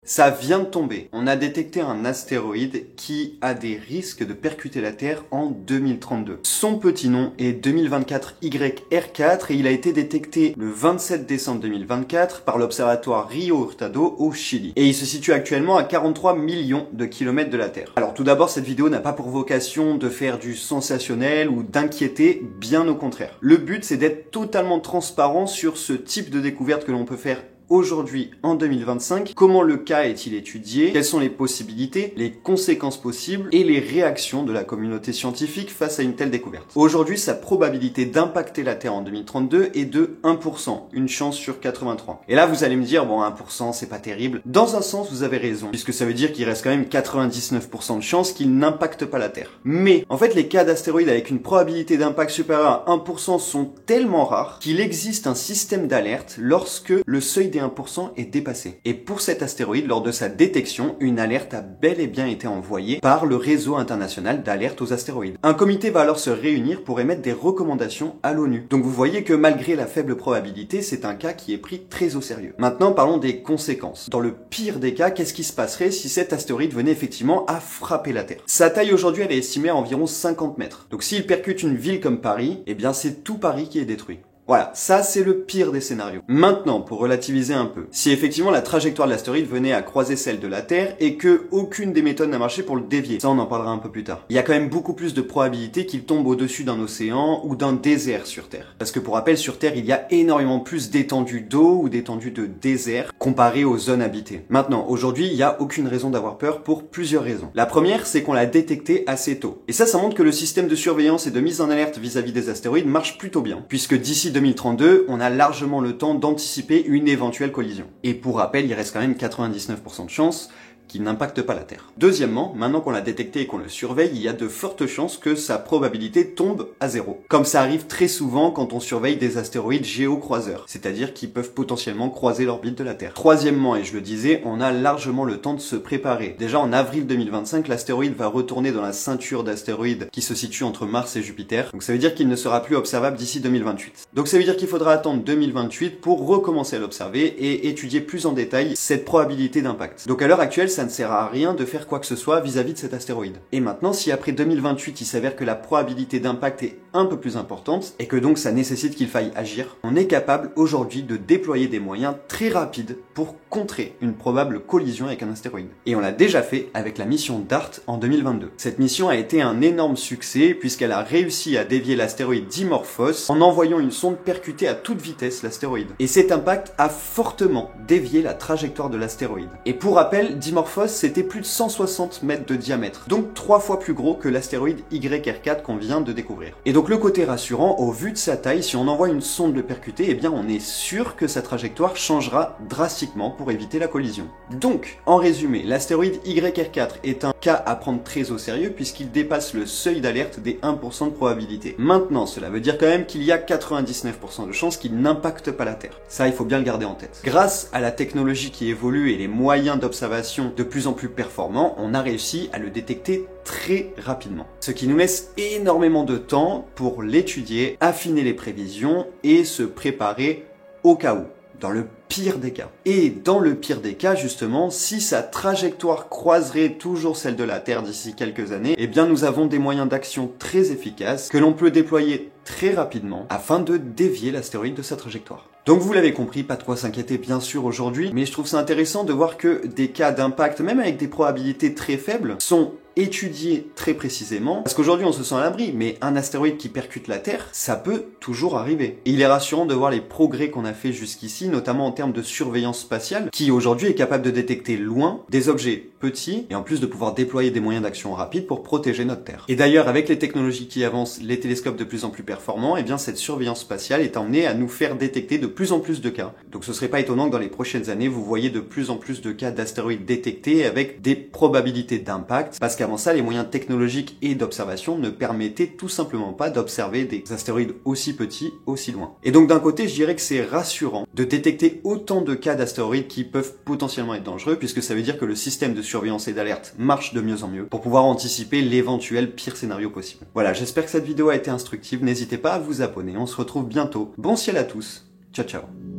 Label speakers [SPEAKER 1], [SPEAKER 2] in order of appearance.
[SPEAKER 1] Ça vient de tomber. On a détecté un astéroïde qui a des risques de percuter la Terre en 2032. Son petit nom est 2024 YR4 et il a été détecté le 27 décembre 2024 par l'observatoire Rio Hurtado au Chili. Et il se situe actuellement à 43 millions de kilomètres de la Terre. Alors tout d'abord, cette vidéo n'a pas pour vocation de faire du sensationnel ou d'inquiéter, bien au contraire. Le but, c'est d'être totalement transparent sur ce type de découverte que l'on peut faire aujourd'hui, en 2025, comment le cas est-il étudié, quelles sont les possibilités, les conséquences possibles et les réactions de la communauté scientifique face à une telle découverte. Aujourd'hui, sa probabilité d'impacter la Terre en 2032 est de 1%, une chance sur 83. Et là, vous allez me dire, bon, 1%, c'est pas terrible. Dans un sens, vous avez raison, puisque ça veut dire qu'il reste quand même 99% de chances qu'il n'impacte pas la Terre. Mais, en fait, les cas d'astéroïdes avec une probabilité d'impact supérieure à 1% sont tellement rares qu'il existe un système d'alerte lorsque le seuil des 1% est dépassé. Et pour cet astéroïde, lors de sa détection, une alerte a bel et bien été envoyée par le réseau international d'alerte aux astéroïdes. Un comité va alors se réunir pour émettre des recommandations à l'ONU. Donc vous voyez que malgré la faible probabilité, c'est un cas qui est pris très au sérieux. Maintenant, parlons des conséquences. Dans le pire des cas, qu'est-ce qui se passerait si cet astéroïde venait effectivement à frapper la Terre? Sa taille aujourd'hui, elle est estimée à environ 50 mètres. Donc s'il percute une ville comme Paris, eh bien c'est tout Paris qui est détruit. Voilà, ça c'est le pire des scénarios. Maintenant, pour relativiser un peu, si effectivement la trajectoire de l'astéroïde venait à croiser celle de la Terre et que aucune des méthodes n'a marché pour le dévier, ça on en parlera un peu plus tard. Il y a quand même beaucoup plus de probabilité qu'il tombe au-dessus d'un océan ou d'un désert sur Terre. Parce que pour rappel, sur Terre, il y a énormément plus d'étendues d'eau ou d'étendues de désert comparé aux zones habitées. Maintenant, aujourd'hui, il n'y a aucune raison d'avoir peur pour plusieurs raisons. La première, c'est qu'on l'a détecté assez tôt. Et ça montre que le système de surveillance et de mise en alerte vis-à-vis des astéroïdes marche plutôt bien, puisque d'ici 2032, on a largement le temps d'anticiper une éventuelle collision. Et pour rappel, il reste quand même 99% de chance qu'il n'impacte pas la Terre. Deuxièmement, maintenant qu'on l'a détecté et qu'on le surveille, il y a de fortes chances que sa probabilité tombe à zéro. Comme ça arrive très souvent quand on surveille des astéroïdes géocroiseurs, c'est-à-dire qui peuvent potentiellement croiser l'orbite de la Terre. Troisièmement, et je le disais, on a largement le temps de se préparer. Déjà en avril 2025, l'astéroïde va retourner dans la ceinture d'astéroïdes qui se situe entre Mars et Jupiter. Donc ça veut dire qu'il ne sera plus observable d'ici 2028. Donc ça veut dire qu'il faudra attendre 2028 pour recommencer à l'observer et étudier plus en détail cette probabilité d'impact. Donc à l'heure actuelle, ça ne sert à rien de faire quoi que ce soit vis-à-vis de cet astéroïde. Et maintenant, si après 2028, il s'avère que la probabilité d'impact est un peu plus importante, et que donc ça nécessite qu'il faille agir, on est capable aujourd'hui de déployer des moyens très rapides pour contrer une probable collision avec un astéroïde. Et on l'a déjà fait avec la mission DART en 2022. Cette mission a été un énorme succès puisqu'elle a réussi à dévier l'astéroïde Dimorphos en envoyant une sonde percuter à toute vitesse l'astéroïde. Et cet impact a fortement dévié la trajectoire de l'astéroïde. Et pour rappel, Dimorphos c'était plus de 160 mètres de diamètre, donc 3 fois plus gros que l'astéroïde YR4 qu'on vient de découvrir. Et donc le côté rassurant, au vu de sa taille, si on envoie une sonde le percuter, eh bien on est sûr que sa trajectoire changera drastiquement pour éviter la collision. Donc, en résumé, l'astéroïde YR4 est un cas à prendre très au sérieux puisqu'il dépasse le seuil d'alerte des 1% de probabilité. Maintenant, cela veut dire quand même qu'il y a 99% de chances qu'il n'impacte pas la Terre. Ça, il faut bien le garder en tête. Grâce à la technologie qui évolue et les moyens d'observation de plus en plus performants, on a réussi à le détecter très rapidement. Ce qui nous laisse énormément de temps pour l'étudier, affiner les prévisions et se préparer au cas où, dans le pire des cas. Et dans le pire des cas, justement, si sa trajectoire croiserait toujours celle de la Terre d'ici quelques années, eh bien nous avons des moyens d'action très efficaces que l'on peut déployer très rapidement afin de dévier l'astéroïde de sa trajectoire. Donc vous l'avez compris, pas de quoi s'inquiéter bien sûr aujourd'hui, mais je trouve ça intéressant de voir que des cas d'impact, même avec des probabilités très faibles, sont étudiés très précisément, parce qu'aujourd'hui on se sent à l'abri, mais un astéroïde qui percute la Terre, ça peut toujours arriver. Et il est rassurant de voir les progrès qu'on a fait jusqu'ici, notamment en termes de surveillance spatiale, qui aujourd'hui est capable de détecter loin des objets petits, et en plus de pouvoir déployer des moyens d'action rapides pour protéger notre Terre. Et d'ailleurs, avec les technologies qui avancent, les télescopes de plus en plus performants, et bien cette surveillance spatiale est emmenée à nous faire détecter de plus en plus de cas. Donc ce serait pas étonnant que dans les prochaines années, vous voyez de plus en plus de cas d'astéroïdes détectés avec des probabilités d'impact, parce qu'avant ça, les moyens technologiques et d'observation ne permettaient tout simplement pas d'observer des astéroïdes aussi petits, aussi loin. Et donc d'un côté, je dirais que c'est rassurant de détecter autant de cas d'astéroïdes qui peuvent potentiellement être dangereux, puisque ça veut dire que le système de surveillance et d'alerte marche de mieux en mieux pour pouvoir anticiper l'éventuel pire scénario possible. Voilà, j'espère que cette vidéo a été instructive, n'hésitez pas à vous abonner, on se retrouve bientôt. Bon ciel à tous, ciao ciao.